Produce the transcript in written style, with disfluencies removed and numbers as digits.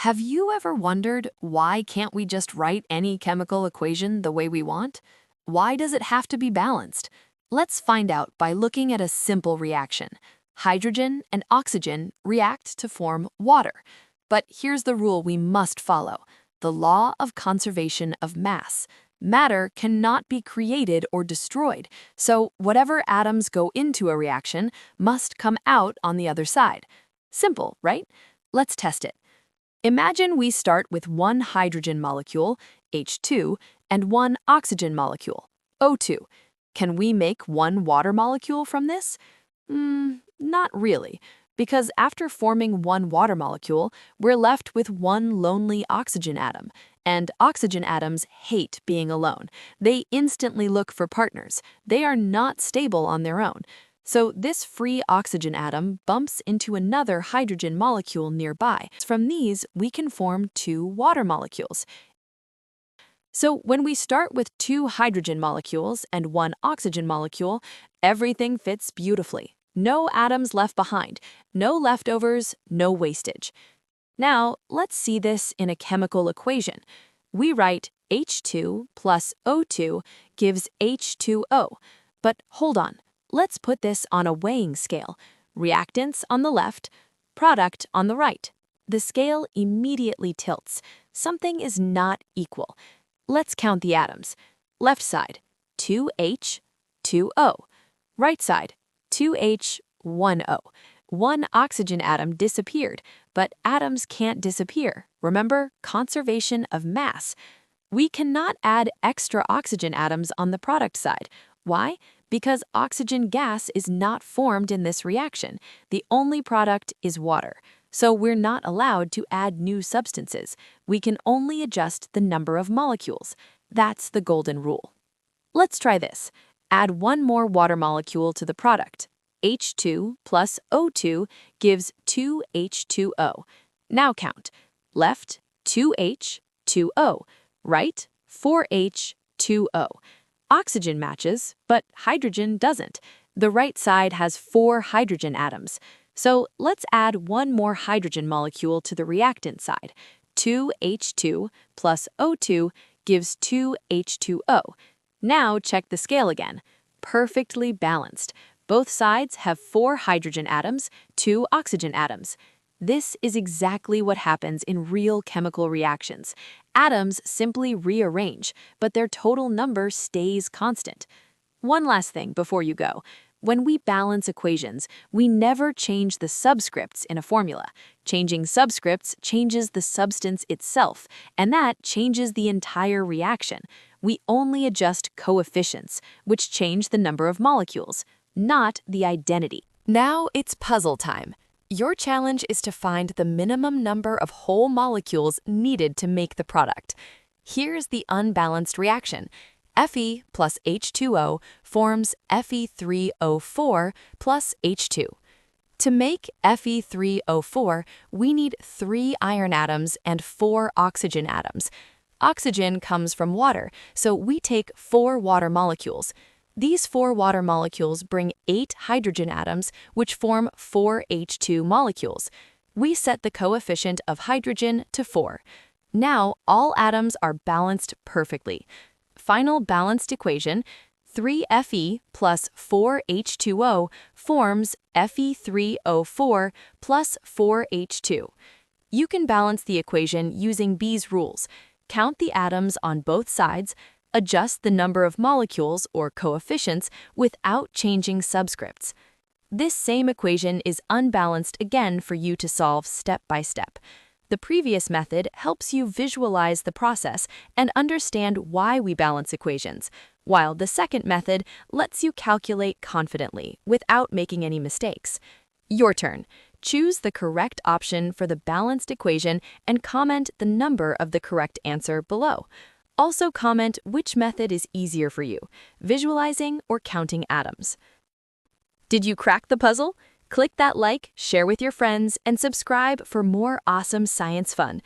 Have you ever wondered why can't we just write any chemical equation the way we want? Why does it have to be balanced? Let's find out by looking at a simple reaction. Hydrogen and oxygen react to form water. But here's the rule we must follow: the law of conservation of mass. Matter cannot be created or destroyed, so whatever atoms go into a reaction must come out on the other side. Simple, right? Let's test it. Imagine we start with one hydrogen molecule, H2, and one oxygen molecule, O2. Can we make one water molecule from this? Not really, because after forming one water molecule, we're left with one lonely oxygen atom, and oxygen atoms hate being alone. They instantly look for partners. They are not stable on their own. So this free oxygen atom bumps into another hydrogen molecule nearby. From these, we can form two water molecules. So when we start with two hydrogen molecules and one oxygen molecule, everything fits beautifully. No atoms left behind, no leftovers, no wastage. Now, let's see this in a chemical equation. We write H2 plus O2 gives H2O. But hold on. Let's put this on a weighing scale. Reactants on the left, product on the right. The scale immediately tilts. Something is not equal. Let's count the atoms. Left side, 2H, 2O. Right side, 2H, 1O. One oxygen atom disappeared, but atoms can't disappear. Remember, conservation of mass. We cannot add extra oxygen atoms on the product side. Why? Because oxygen gas is not formed in this reaction. The only product is water. So we're not allowed to add new substances. We can only adjust the number of molecules. That's the golden rule. Let's try this. Add one more water molecule to the product. H2 plus O2 gives 2H2O. Now count. Left, 2H, 2O. Right, 4H, 2O. Oxygen matches, but hydrogen doesn't. The right side has 4 hydrogen atoms. So let's add one more hydrogen molecule to the reactant side. 2H2 plus O2 gives 2H2O. Now check the scale again. Perfectly balanced. Both sides have 4 hydrogen atoms, 2 oxygen atoms. This is exactly what happens in real chemical reactions. Atoms simply rearrange, but their total number stays constant. One last thing before you go. When we balance equations, we never change the subscripts in a formula. Changing subscripts changes the substance itself, and that changes the entire reaction. We only adjust coefficients, which change the number of molecules, not the identity. Now it's puzzle time. Your challenge is to find the minimum number of whole molecules needed to make the product. Here's the unbalanced reaction. Fe plus H2O forms Fe3O4 plus H2. To make Fe3O4, we need 3 iron atoms and 4 oxygen atoms. Oxygen comes from water, so we take 4 water molecules. These 4 water molecules bring 8 hydrogen atoms, which form 4 H2 molecules. We set the coefficient of hydrogen to 4. Now, all atoms are balanced perfectly. Final balanced equation, 3Fe plus 4H2O forms Fe3O4 plus 4H2. You can balance the equation using these rules. Count the atoms on both sides, adjust the number of molecules or coefficients without changing subscripts. This same equation is unbalanced again for you to solve step by step. The previous method helps you visualize the process and understand why we balance equations, while the second method lets you calculate confidently without making any mistakes. Your turn. Choose the correct option for the balanced equation and comment the number of the correct answer below. Also comment which method is easier for you, visualizing or counting atoms. Did you crack the puzzle? Click that like, share with your friends, and subscribe for more awesome science fun.